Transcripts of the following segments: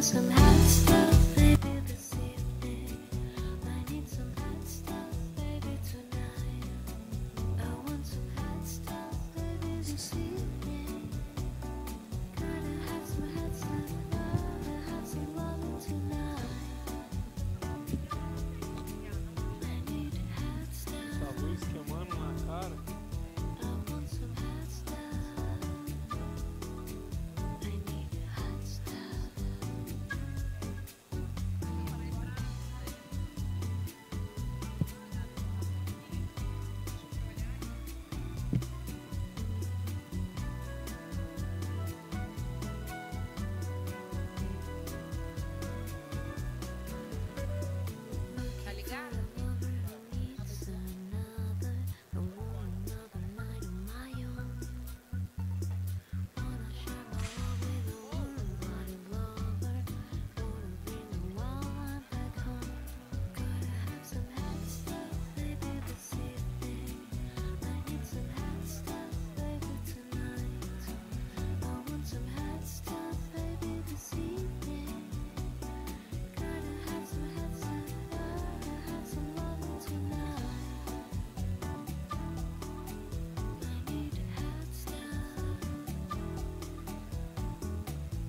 some hot stuff, baby, this evening. I need some hot stuff, baby, tonight. I want some hot stuff, baby, this evening. Gotta have some hot stuff, gotta have some loving tonight. I need hot stuff. Essa luz queimando na cara. I want some hot stuff. I need hot stuff. Tá ligada? Needs another, I want another night of my own. Wanna share my love with a warm-bodied lover. Wanna bring me while I'm back home. Gotta have some hot stuff, baby, this evening. I need some hot stuff, baby, tonight. I want some hot stuff, baby, this evening. Gotta have some hot stuff, gotta have some loving tonight. I need hot stuff,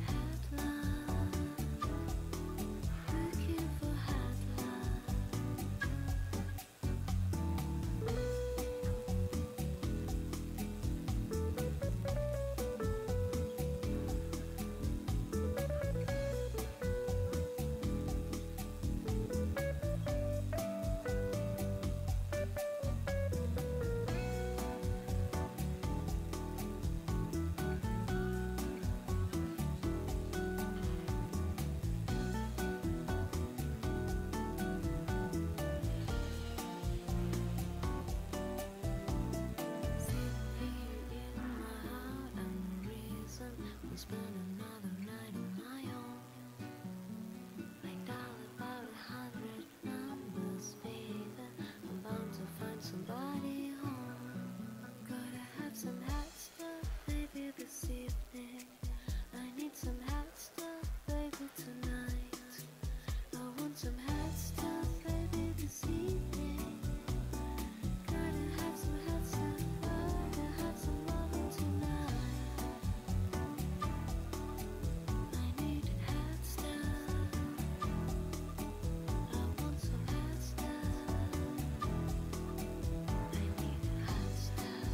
hot love, looking for hot love. We'll spend another night on my own. Like dial about 100 numbers, baby. I'm bound to find somebody home. Gotta have some hot stuff, baby, this evening. I need some hot stuff, baby, tonight. I want some hot stuff, baby, this evening. Gotta have some hot stuff, gotta have some loving tonight. I need hot stuff. I want some hot stuff. I need hot stuff.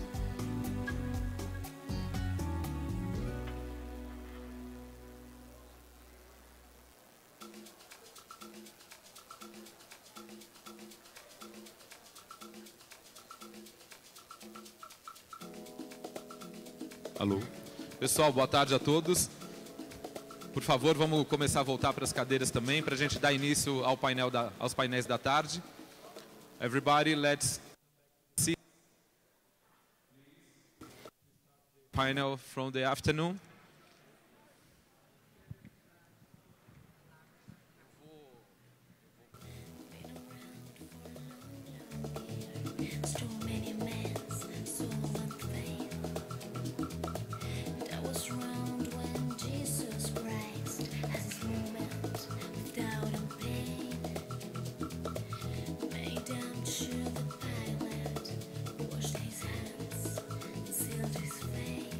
Alô. Pessoal, boa tarde a todos. Por favor, vamos começar a voltar para as cadeiras também, para a gente dar início ao aos painéis da tarde. Everybody, let's see panel from the afternoon. So many men, so unfair. And I was round when Jesus Christ has his moment of doubt and pain. Made them sure the pilot washed his hands and sealed his fate.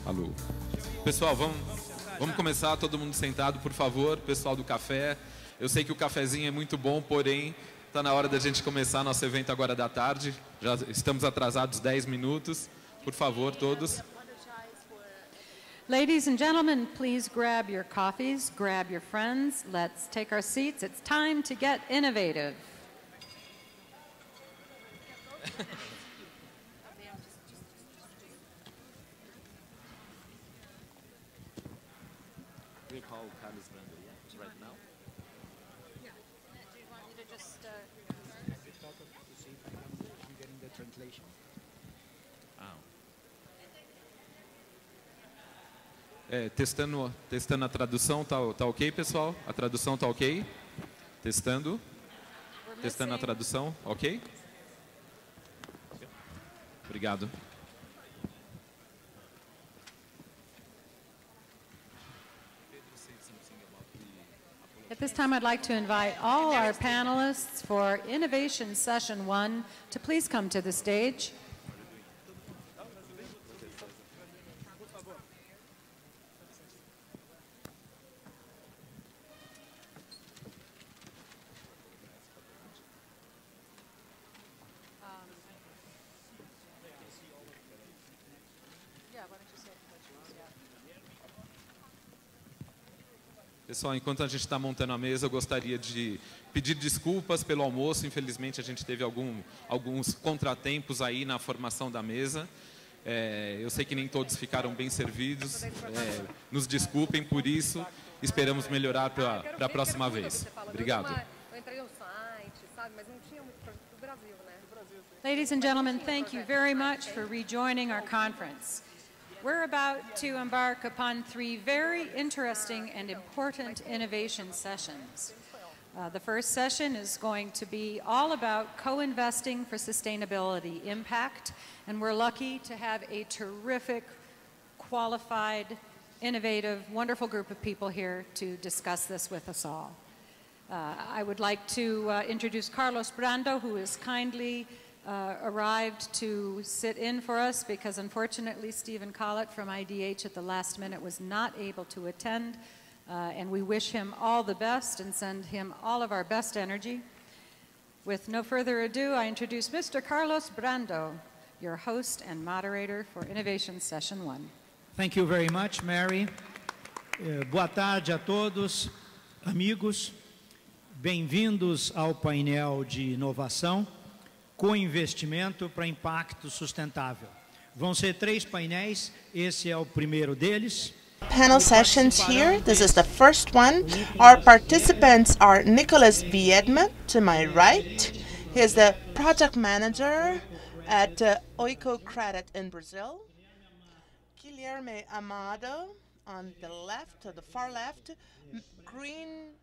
Alô. Pessoal, vamos começar, todo mundo sentado, por favor. Pessoal do café, eu sei que o cafezinho é muito bom, porém, está na hora da gente começar nosso evento agora da tarde. Já estamos atrasados 10 minutos. Por favor, todos. Ladies and gentlemen, please grab your coffees, grab your friends. Let's take our seats. It's time to get innovative. We call Carlos Brando, yeah, right now. Yeah. Do you want me to just... Talk to see if I'm getting the translation. Testando a tradução, tá ok, pessoal? A tradução tá ok? Testando. Testando a tradução, ok? Obrigado. At this time, I'd like to invite all our panelists for Innovation Session 1 to please come to the stage. Pessoal, enquanto a gente está montando a mesa, eu gostaria de pedir desculpas pelo almoço. Infelizmente, a gente teve alguns contratempos aí na formação da mesa. Eu sei que nem todos ficaram bem servidos. Nos desculpem por isso. Esperamos melhorar para a próxima vez. Obrigado. Eu entrei no site, sabe, mas não tinha muito do Brasil, né? Ladies and gentlemen, thank you very much for rejoining our conference. We're about to embark upon 3 very interesting and important innovation sessions. The first session is going to be all about co-investing for sustainability impact, and we're lucky to have a terrific, qualified, innovative, wonderful group of people here to discuss this with us all. I would like to introduce Carlos Brando, who is kindly arrived to sit in for us because unfortunately Stephen Collett from IDH at the last minute was not able to attend, and we wish him all the best and send him all of our best energy. With no further ado, I introduce Mr. Carlos Brando, your host and moderator for Innovation Session 1. Thank you very much, Mary. Boa tarde a todos, amigos. Bem-vindos ao painel de inovação com investimento para impacto sustentável. Vão ser 3 painéis, esse é o primeiro deles. Panel sessions here. This is the first one. Our participants are Nicholas Viedma, to my right. He is the project manager at Oico Credit in Brazil. Guilherme Amado on the left, to the far left. Green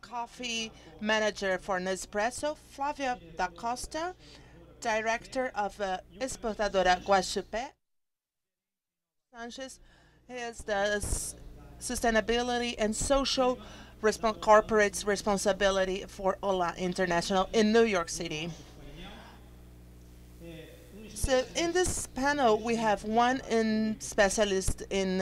coffee manager for Nespresso. Flávia da Costa, director of Exportadora Guaxupé. Sanchez is the sustainability and social corporate responsibility for Ola International in New York City. So in this panel, we have one specialist in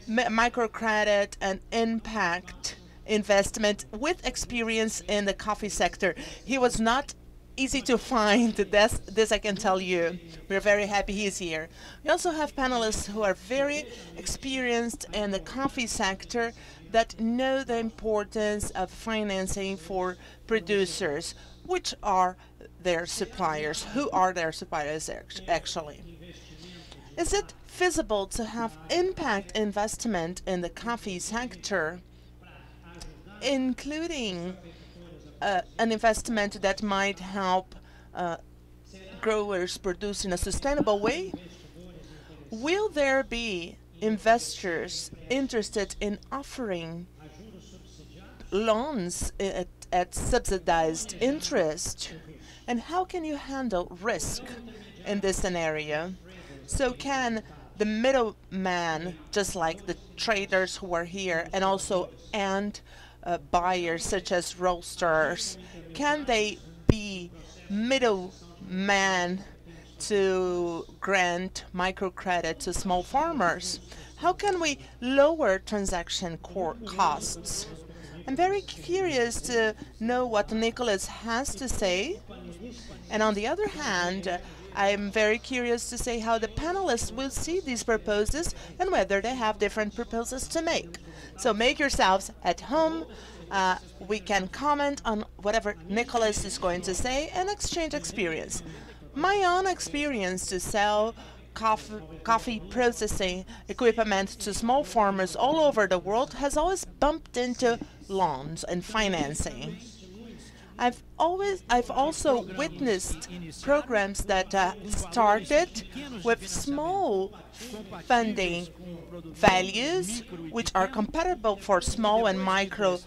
microcredit and impact investment with experience in the coffee sector. He was not easy to find, this I can tell you. We're very happy he's here. We also have panelists who are very experienced in the coffee sector that know the importance of financing for producers, which are their suppliers. Who are their suppliers actually? Is it feasible to have impact investment in the coffee sector, including an investment that might help growers produce in a sustainable way? Will there be investors interested in offering loans at subsidized interest? And how can you handle risk in this scenario? So can the middleman, just like the traders who are here, and also buyers such as roasters, can they be middlemen to grant microcredit to small farmers? How can we lower transaction costs? I'm very curious to know what Nicholas has to say. And on the other hand, I'm very curious to see how the panelists will see these proposals and whether they have different proposals to make. So make yourselves at home. We can comment on whatever Nicholas is going to say and exchange experience. My own experience to sell coffee processing equipment to small farmers all over the world has always bumped into loans and financing. I've also witnessed programs that started with small funding values, which are compatible for small and micro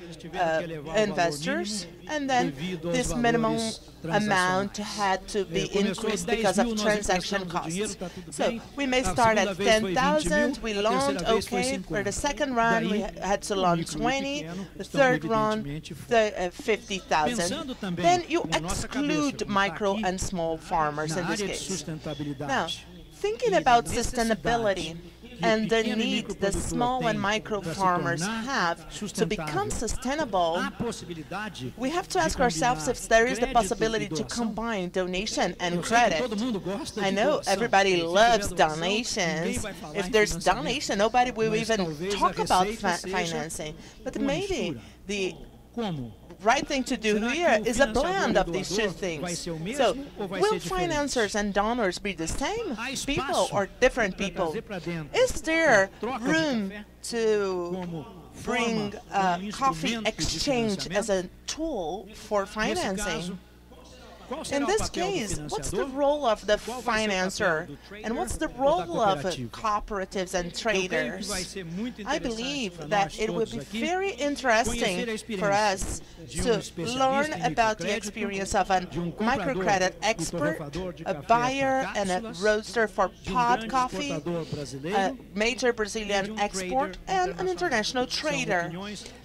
investors, and then this minimum amount had to be increased because of transaction costs. So we may start at 10,000, we launched, okay, for the second round we had to launch 20, the third round 50,000. Then you exclude micro and small farmers in this case. Now, thinking about sustainability and the need the small and micro farmers have to become sustainable, we have to ask ourselves if there is the possibility to combine donation and credit. I know everybody loves donations. If there's donation, nobody will even talk about financing. But maybe the right thing to do here is a blend of these two things. So, will financiers and donors be the same people or different people? Is there room to bring coffee exchange as a tool for financing? In this case, what's the role of the financer and what's the role of cooperatives and traders? I believe that it would be very interesting for us to learn about the experience of a microcredit expert, a buyer and a roaster for pod coffee, a major Brazilian export, and an international trader.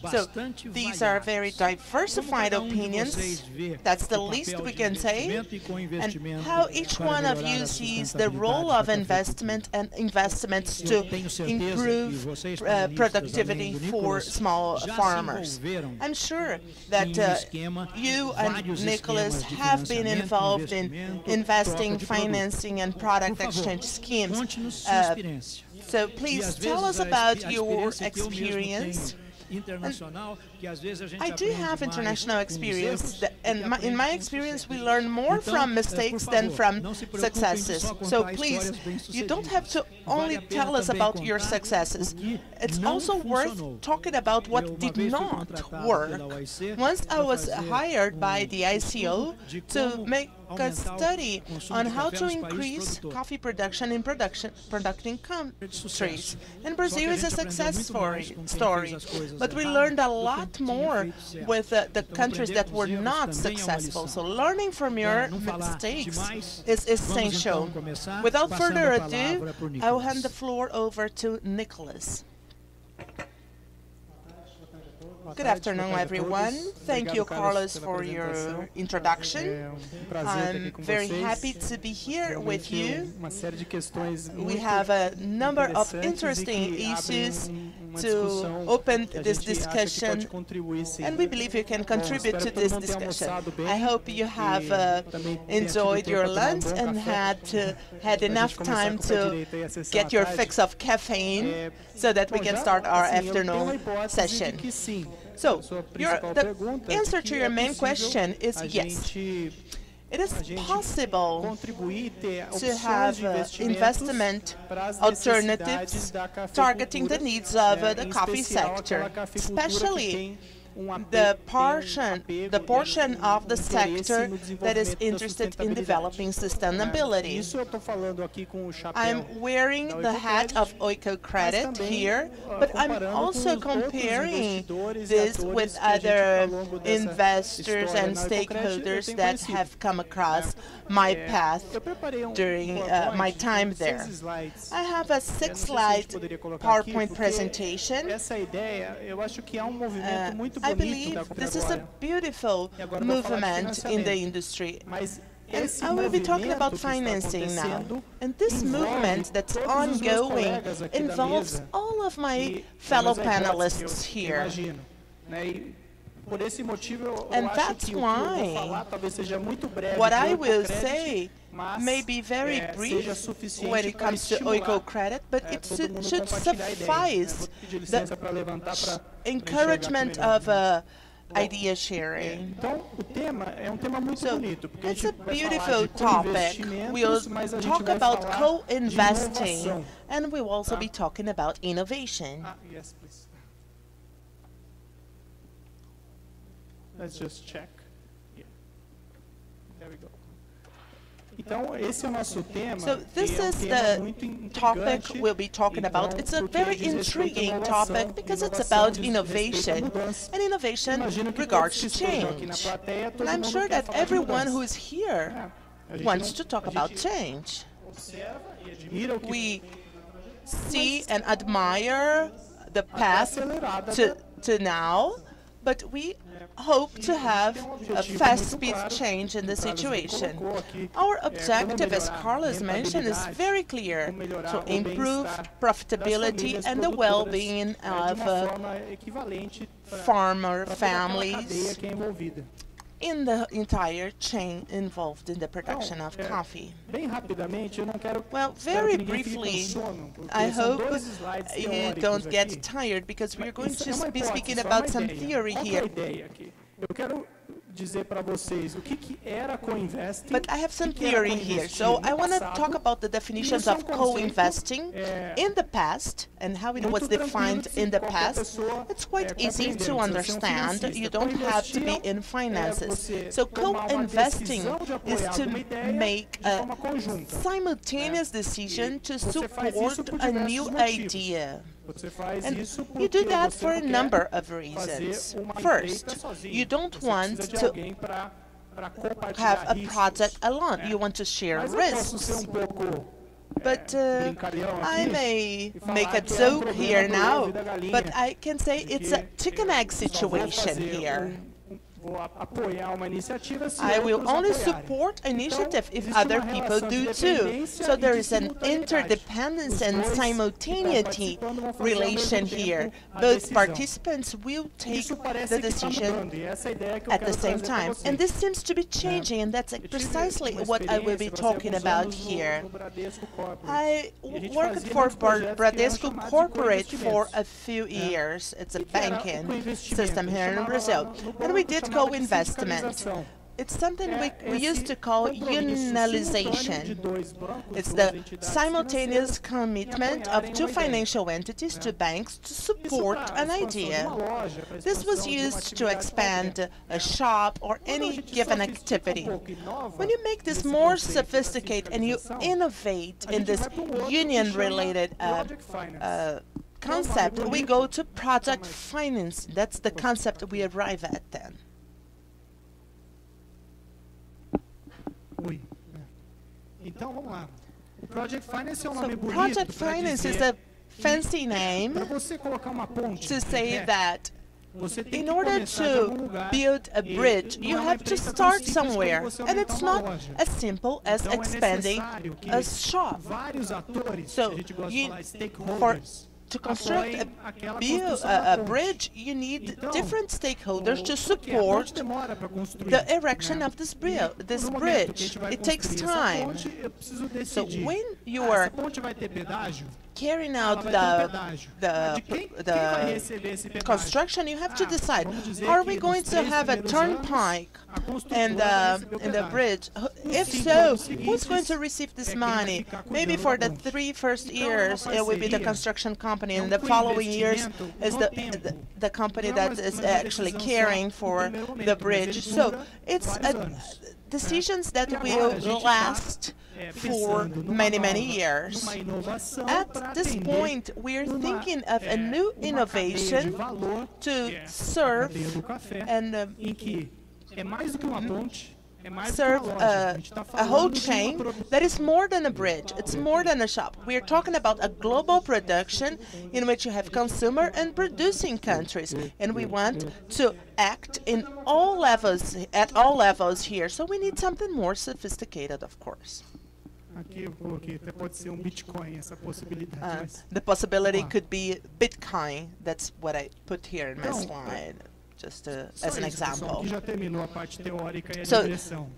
So these are very diversified opinions. That's the least we can can say, and how each one of you sees the role of investment and investments to improve productivity for small farmers. I'm sure that you and Nicholas have been involved in investing, financing, and product exchange schemes. So please tell us about your experience. I do have international experience, and in my experience, we learn more from mistakes than from successes. So please, you don't have to only tell us about your successes. It's also worth talking about what did not work. Once I was hired by the ICO to make a study on how to increase coffee production in producing countries. And Brazil is a success story. But we learned a lot more with the countries that were not successful. So learning from your mistakes is essential. Without further ado, I will hand the floor over to Nicholas. Good afternoon, everyone. Thank you, Carlos, for your introduction. I'm very happy to be here with you. We have a number of interesting issues to open this discussion, and we believe you can contribute to this discussion. I hope you have enjoyed your lunch and had enough time to get your fix of caffeine so that we can start our afternoon session. So, the answer to your main question is yes. It is possible to have investment alternatives targeting the needs of the coffee sector, especially the portion of the sector that is interested in developing sustainability. I'm wearing the hat of Oiko Credit here, but I'm also comparing this with other investors and stakeholders that have come across my path during my time there. I have a 6-slide PowerPoint presentation. I believe this is a beautiful movement in the industry. And I will be talking about financing now. And this movement that's ongoing involves all of my fellow panelists here. And that's why what I will say may be very brief when it comes to Oiko Credit, but it should suffice the encouragement of idea sharing. So it's a beautiful topic. We'll talk about co-investing, and we'll also be talking about innovation. Yes, please. Let's just check. Yeah. There we go. So this is the topic we'll be talking about. It's a very intriguing topic because it's about innovation, and innovation regards change. And I'm sure that everyone who is here wants to talk about change. We see and admire the path to now, but we hope to have a fast-speed change in the situation. Our objective, as Carlos mentioned, is very clear: to improve profitability and the well-being of farmer families in the entire chain involved in the production of coffee. Well, very briefly, I hope you don't get tired because we're going to be speaking about some theory here. But I have some theory here, so I want to talk about the definitions of co-investing in the past and how it was defined in the past. It's quite easy to understand. You don't have to be in finances. So co-investing is to make a simultaneous decision to support a new idea. And you do that for a number of reasons. First, you don't want to have a project alone. You want to share risks. But I may make a joke here now, but I can say it's a chicken-egg situation here. I will only support initiative if other people do too. So there is an interdependence and simultaneity relation here. Both participants will take the decision at the same time. And this seems to be changing, and that's precisely what I will be talking about here. I worked for Bradesco Corporate for a few years. It's a banking system here in Brazil. And we did co-investment. It's something we used to call unionalization. It's the simultaneous commitment of two financial entities, two banks, to support an idea. This was used to expand a shop or any given activity. When you make this more sophisticated and you innovate in this union-related concept, we go to project finance. That's the concept we arrive at then. Project finance is a fancy name to say that in order to build a bridge, you have to start somewhere, and it's not as simple as expanding a shop. So to construct a bridge, you need different stakeholders to support the erection of this bridge. It takes time. So when you are carrying out the construction, you have to decide, are we going to have a turnpike in the bridge? If so, who's going to receive this money? Maybe for the 3 first years, it will be the construction company, and the following years is the company that is actually caring for the bridge. So it's decisions that will last for many, many years. At this point, we're thinking of a new innovation to serve and serve a whole chain that is more than a bridge. It's more than a shop. We're talking about a global production in which you have consumer and producing countries, and we want to act in all levels, at all levels here. So we need something more sophisticated, of course. The possibility could be Bitcoin. That's what I put here in my slide, just as an example. So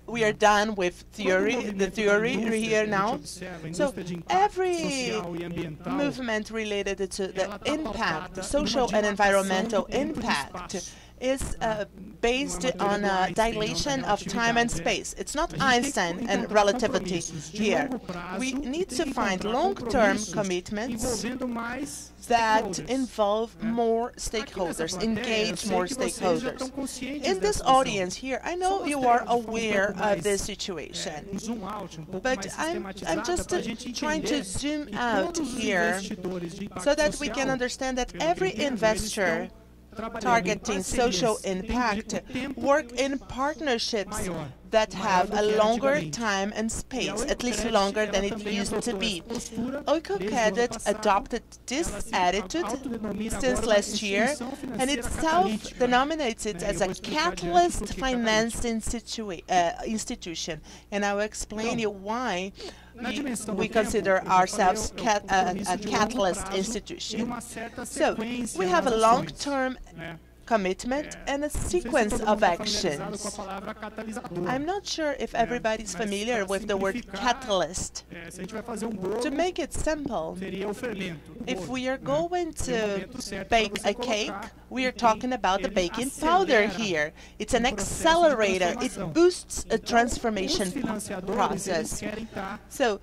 we are done with the theory here now. So every movement related to the impact, the social and environmental impact, is based on a dilation of time and space. It's not Einstein and relativity here. We need to find long-term commitments that involve more stakeholders, engage more stakeholders. In this audience here, I know you are aware of this situation, but I'm just trying to zoom out here so that we can understand that every investor targeting social impact work in partnerships that have a longer time and space, at least longer than it used to be. Oikocredit adopted this attitude since last year, and it self-denominates it as a catalyst finance institution. And I will explain you why we consider ourselves a catalyst institution. So we have a long-term commitment and a sequence of actions. I'm not sure if everybody's familiar with the word catalyst. To make it simple, if we are going to bake a cake, we are talking about the baking powder here. It's an accelerator. It boosts a transformation process. So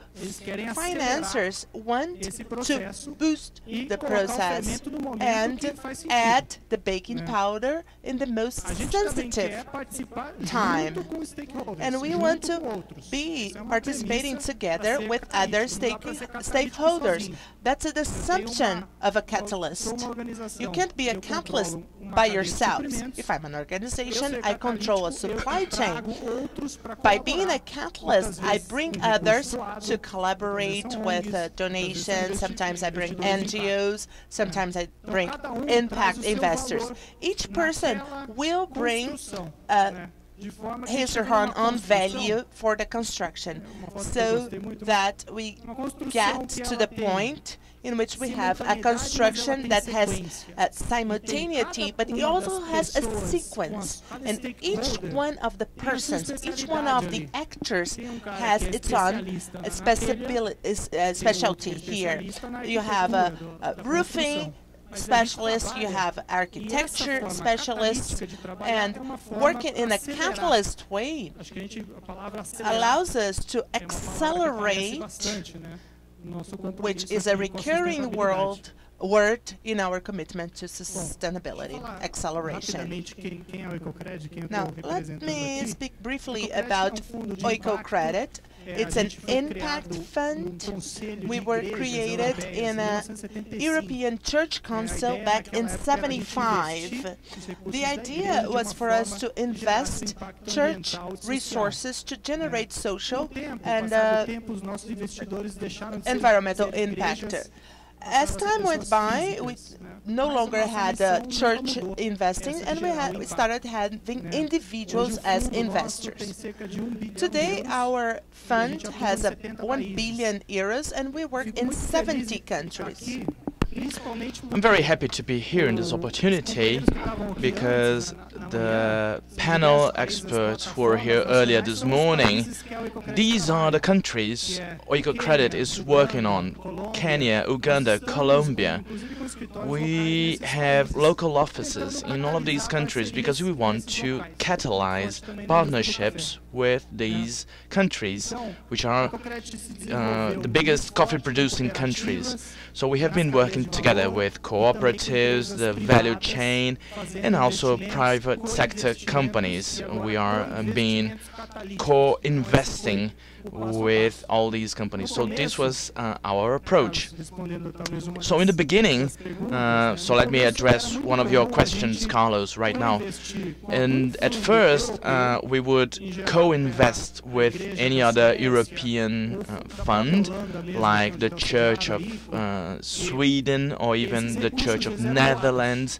financiers want to boost the process and add the baking powder in the most sensitive time. And we want to be participating together with other stakeholders. That's an assumption of a catalyst. You can't be a catalyst by yourself. If I'm an organization, I control a supply chain. By being a catalyst, I bring others to collaborate with donations. Sometimes I bring NGOs. Sometimes I bring impact investors. each person will bring his or her own value for the construction, so that we get to the point in which we have a construction that has simultaneity, but it also has a sequence. And each one of the persons, each one of the actors has its own specialty here. You have a roofing specialists, you have architecture specialists, and working in a catalyst way allows us to accelerate, which is a recurring word in our commitment to sustainability, acceleration. Now, let me speak briefly about Oicocredit. It's an impact fund. We were created in a European Church Council back in '75. The idea was for us to invest church resources to generate social and environmental impact. As time went by, we no longer had church investing, and we started having individuals as investors. Today, our fund has 1 billion euros, and we work in 70 countries. I'm very happy to be here in this opportunity because the panel experts who were here earlier this morning, these are the countries Oicocredit is working on: Kenya, Uganda, Colombia. We have local offices in all of these countries because we want to catalyze partnerships with these countries, which are the biggest coffee-producing countries. So we have been working together with cooperatives, the value chain, and also private sector companies. We are being co-investing with all these companies. So this was our approach. So in the beginning, so let me address one of your questions, Carlos, right now. And at first, we would co-invest with any other European fund, like the Church of Sweden or even the Church of Netherlands.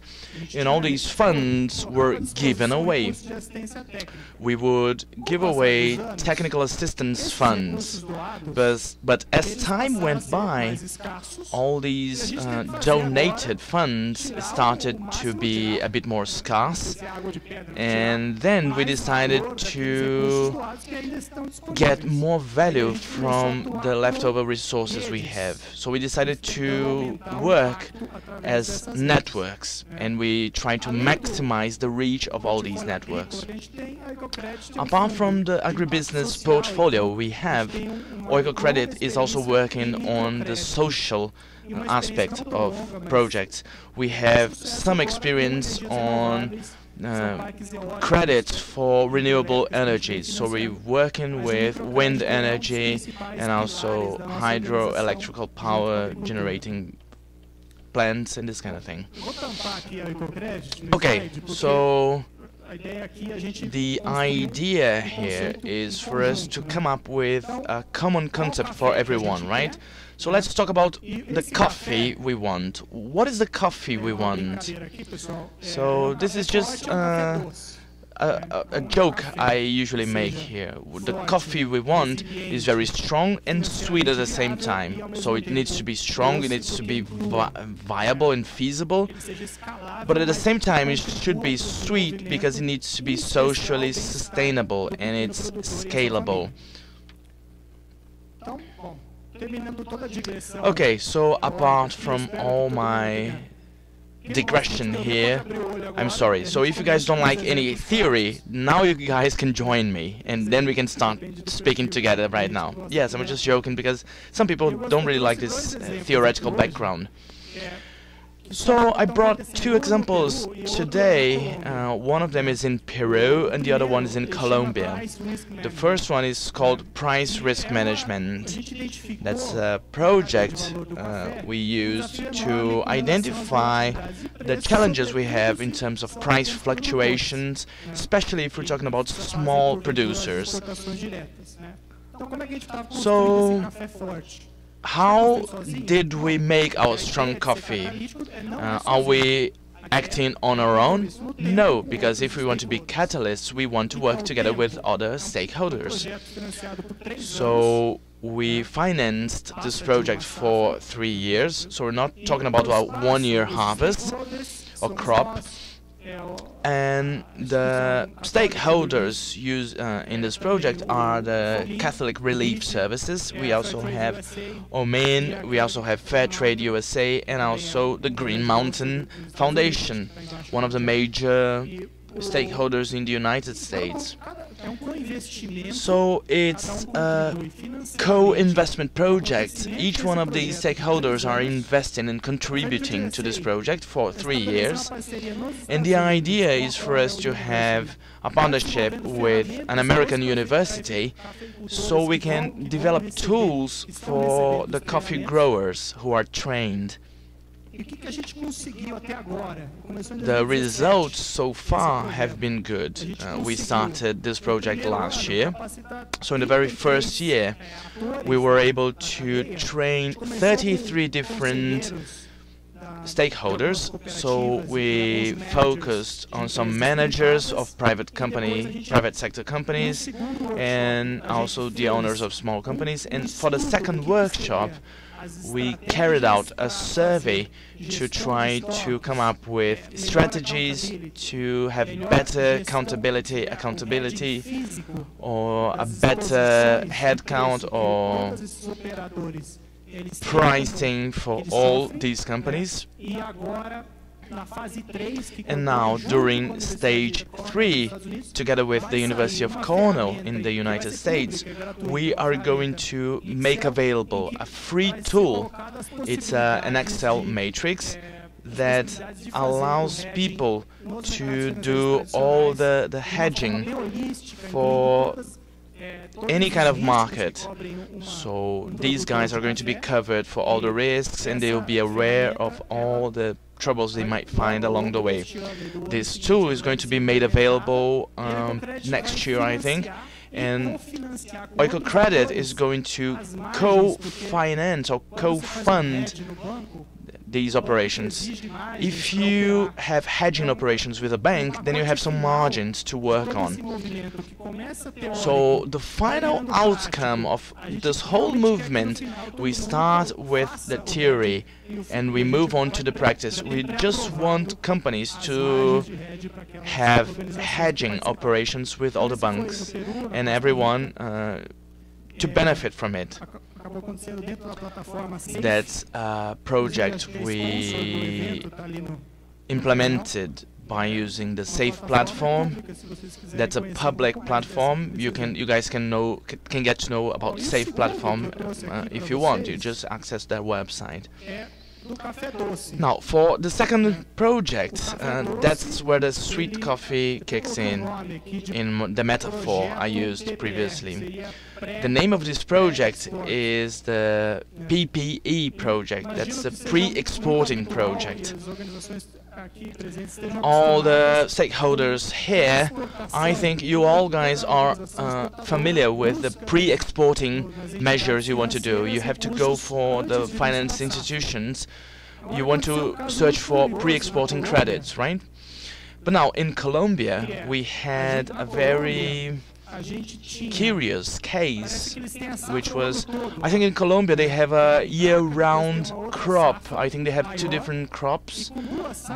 And all these funds were given away. We would give away technical assistance funds, but as time went by, all these donated funds started to be a bit more scarce, and then we decided to get more value from the leftover resources we have. So we decided to work as networks, and we try to maximize the reach of all these networks. Apart from the agribusiness portfolio we have, Oicocredit is also working on the social aspect of projects. We have some experience on credit for renewable energy, so we're working with wind energy and also hydroelectrical power generating plants and this kind of thing. Okay, so the idea here is for us to come up with a common concept for everyone, right? So let's talk about the coffee we want. What is the coffee we want? So this is just a joke I usually make here. The coffee we want is very strong and sweet at the same time. So it needs to be strong, it needs to be viable and feasible, but at the same time it should be sweet because it needs to be socially sustainable and it's scalable. Okay, so apart from all my digression here, I'm sorry. So if you guys don't like any theory, now you guys can join me and then we can start speaking together right now. Yes, I'm just joking because some people don't really like this theoretical background. So I brought two examples today. One of them is in Peru and the other one is in Colombia. The first one is called price risk management. That's a project we used to identify the challenges we have in terms of price fluctuations, especially if we're talking about small producers. So how did we make our strong coffee? Are we acting on our own? No, because if we want to be catalysts, we want to work together with other stakeholders. So we financed this project for 3 years, so we're not talking about a 1-year harvest or crop. And the stakeholders in this project are the Catholic Relief Services. We also have OMEN, we also have Fair Trade USA, and also the Green Mountain Foundation, one of the major stakeholders in the United States. So it's a co-investment project. Each one of these stakeholders are investing and contributing to this project for 3 years. And the idea is for us to have a partnership with an American university so we can develop tools for the coffee growers who are trained. The results so far have been good. We started this project last year. So in the very first year, we were able to train 33 different stakeholders. So we focused on some managers of private sector companies, and also the owners of small companies. And for the second workshop, we carried out a survey to try to come up with strategies to have better accountability, or a better headcount or pricing for all these companies. And now, during stage 3, together with the University of Cornell in the United States, we are going to make available a free tool. It's an Excel matrix that allows people to do all the hedging for any kind of market. So these guys are going to be covered for all the risks, and they will be aware of all the troubles they might find along the way. This tool is going to be made available next year, I think, and Oikocredit is going to co-finance or co-fund these operations. If you have hedging operations with a bank, then you have some margins to work on. So the final outcome of this whole movement, we start with the theory and we move on to the practice. We just want companies to have hedging operations with all the banks and everyone to benefit from it. That's a project we implemented by using the SAFE platform. That's a public platform. You guys can get to know about SAFE platform if you want. You just access their website. Now, for the second project, that's where the sweet coffee kicks in the metaphor I used previously. The name of this project is the PPE project. That's the pre-exporting project. All the stakeholders here, I think you all guys are familiar with the pre-exporting measures you want to do. You have to go for the finance institutions. You want to search for pre-exporting credits, right? But now in Colombia, we had a very curious case, which was, I think in Colombia they have a year-round crop. I think they have 2 different crops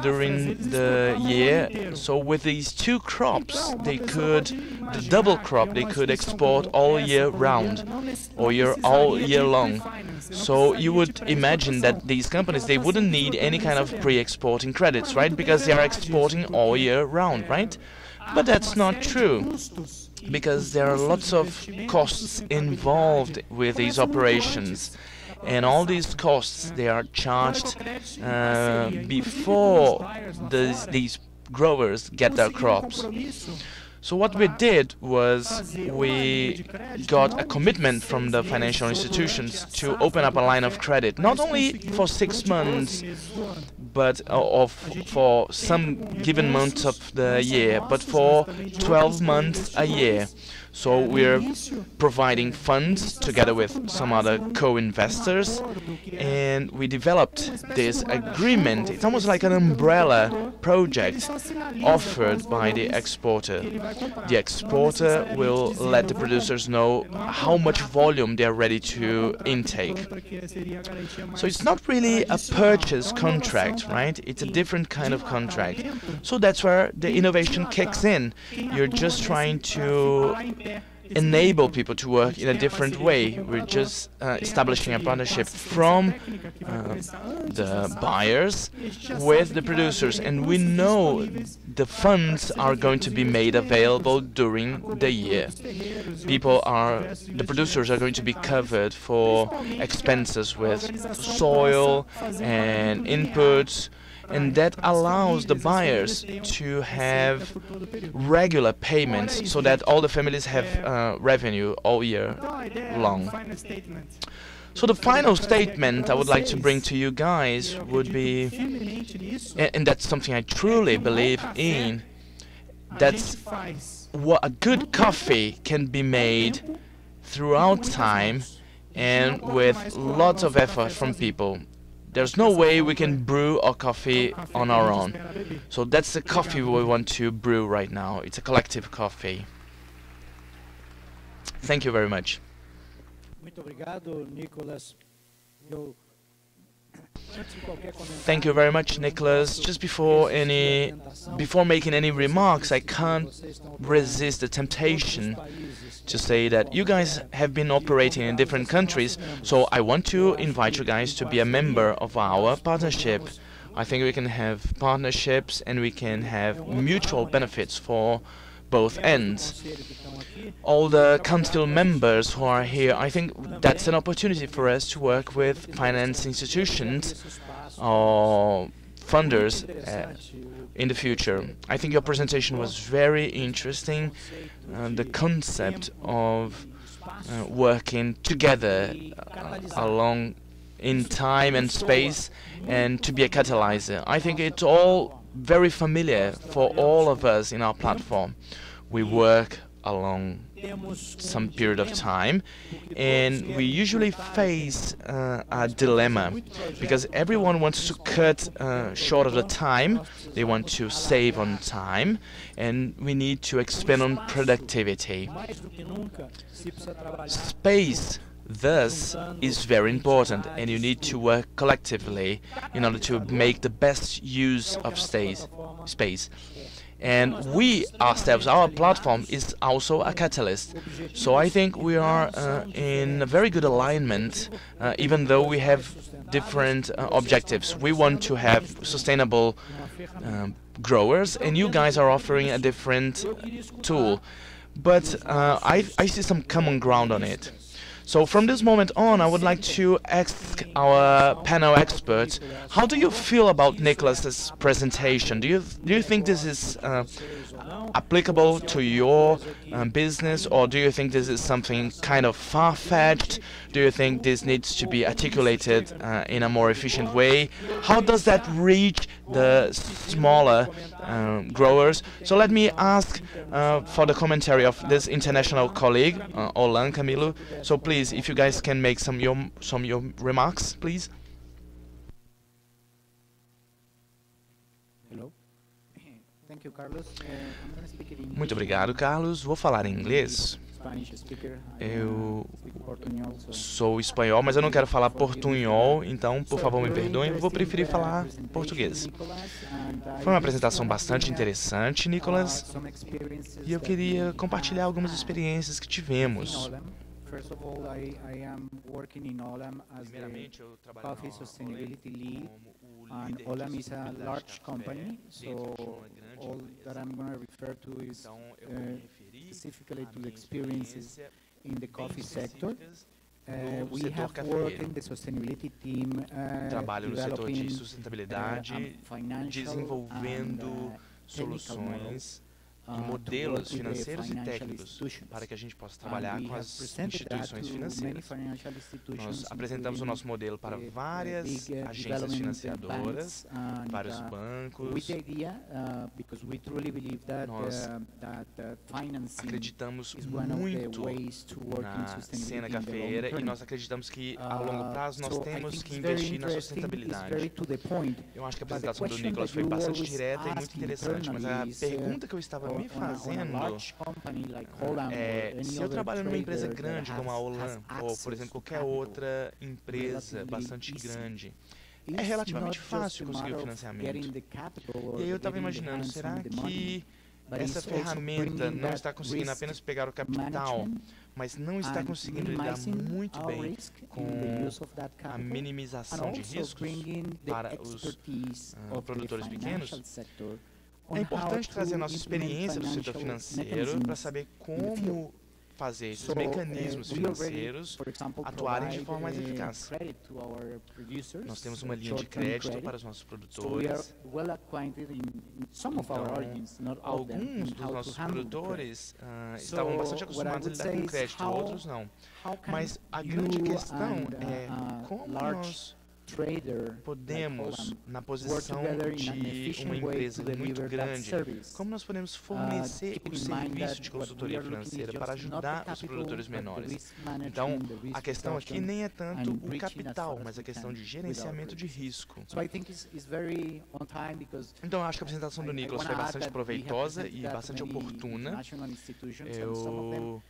during the year. So with these 2 crops, they could, the double crop, they could export all year round, or all year long. So you would imagine that these companies, they wouldn't need any kind of pre-exporting credits, right? Because they are exporting all year round, right? But that's not true, because there are lots of costs involved with these operations, and all these costs, they are charged before these growers get their crops. So what we did was we got a commitment from the financial institutions to open up a line of credit, not only for 6 months, but for some given months of the year, but for 12 months a year. So we're providing funds together with some other co-investors, and we developed this agreement. It's almost like an umbrella project offered by the exporter. The exporter will let the producers know how much volume they are ready to intake. So it's not really a purchase contract, right? It's a different kind of contract. So that's where the innovation kicks in. You're just trying to enable people to work in a different way. We're just establishing a partnership from the buyers with the producers, and we know the funds are going to be made available during the year. The producers are going to be covered for expenses with soil and inputs, and that allows the buyers to have regular payments so that all the families have revenue all year long. So the final statement I would like to bring to you guys would be, and that's something I truly believe in, that's what a good coffee can be made throughout time and with lots of effort from people. There's no way we can brew our coffee on our own. So that's the coffee we want to brew right now. It's a collective coffee. Thank you very much. Thank you very much, Nicholas. Just before making any remarks, I can't resist the temptation to say that you guys have been operating in different countries, so I want to invite you guys to be a member of our partnership. I think we can have partnerships and we can have mutual benefits for both ends. All the council members who are here, I think that's an opportunity for us to work with finance institutions or funders in the future. I think your presentation was very interesting. The concept of working together along in time and space and to be a catalyzer. I think it's all very familiar for all of us in our platform. We work along some period of time, and we usually face a dilemma because everyone wants to cut short of the time. They want to save on time, and we need to expand on productivity. Space thus is very important, and you need to work collectively in order to make the best use of space. And we ourselves, our platform is also a catalyst. So I think we are in a very good alignment, even though we have different objectives. We want to have sustainable growers, and you guys are offering a different tool. But I see some common ground on it. So from this moment on, I would like to ask our panel experts, how do you feel about Nicholas's presentation? Do you think this is applicable to your business, or do you think this is something kind of far-fetched? Do you think this needs to be articulated in a more efficient way? How does that reach the smaller growers? So let me ask for the commentary of this international colleague, Olan Camilo. So please, if you guys can make some your remarks, please. Hello. Thank you, Carlos. Muito obrigado, Carlos. Vou falar em inglês. Eu sou espanhol, mas eu não quero falar portunhol, então, por favor, me perdoem, eu vou preferir falar português. Foi uma apresentação bastante interessante, Nicolas, e eu queria compartilhar algumas experiências que tivemos. First of all, I am working in Olam as the coffee sustainability lead, and Olam is a large company, so all that I'm going to refer to is specifically to the experiences in the coffee sector. We have worked in the sustainability team Trabalho no setor de sustentabilidade, desenvolvendo soluções modelos financeiros e técnicos para que a gente possa trabalhar com as instituições financeiras. Nós apresentamos o nosso modelo para várias agências financiadoras, vários bancos. Nós acreditamos muito na cena cafeeira e nós acreditamos que, ao longo prazo, nós temos que investir na sustentabilidade. Eu acho que a apresentação do Nicholas foi bastante direta e muito interessante, mas a pergunta que eu estava me fazendo é, se eu trabalho numa empresa grande como a Holan, ou, por exemplo, qualquer outra empresa bastante grande, é relativamente fácil conseguir o financiamento. E aí eu estava imaginando, será que essa ferramenta não está conseguindo apenas pegar o capital, mas não está conseguindo lidar muito bem com a minimização de riscos para os produtores pequenos? É importante trazer a nossa experiência do setor financeiro para saber como fazer esses mecanismos financeiros atuarem de forma mais eficaz. Nós temos uma linha de crédito para os nossos produtores. Então, alguns dos nossos produtores estavam bastante acostumados a lidar com crédito, outros não. Mas a grande questão é como nós podemos, na posição de uma empresa muito grande, como nós podemos fornecer o serviço de consultoria financeira para ajudar os produtores menores. Então, a questão aqui nem é tanto o capital, mas a questão de gerenciamento de risco. Então, eu acho que a apresentação do Nicholas foi bastante proveitosa e bastante oportuna. Eu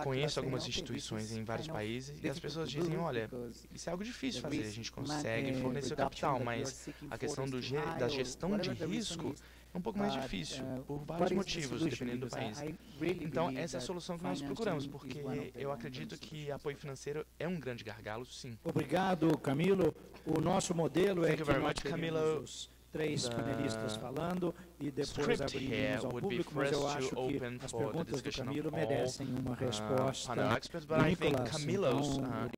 conheço algumas instituições em vários países e as pessoas dizem, olha, isso é algo difícil fazer, a gente consegue fornecer o capital, mas a questão da gestão de risco é um pouco mais difícil, por vários motivos, dependendo do país. Então, essa é a solução que nós procuramos, porque eu acredito que apoio financeiro é um grande gargalo, sim. Obrigado, Camilo. O nosso modelo é que nós teremos os 3 panelistas falando e depois abrimos ao público, mas eu acho que as perguntas do Camilo merecem uma resposta. Nicholas, então,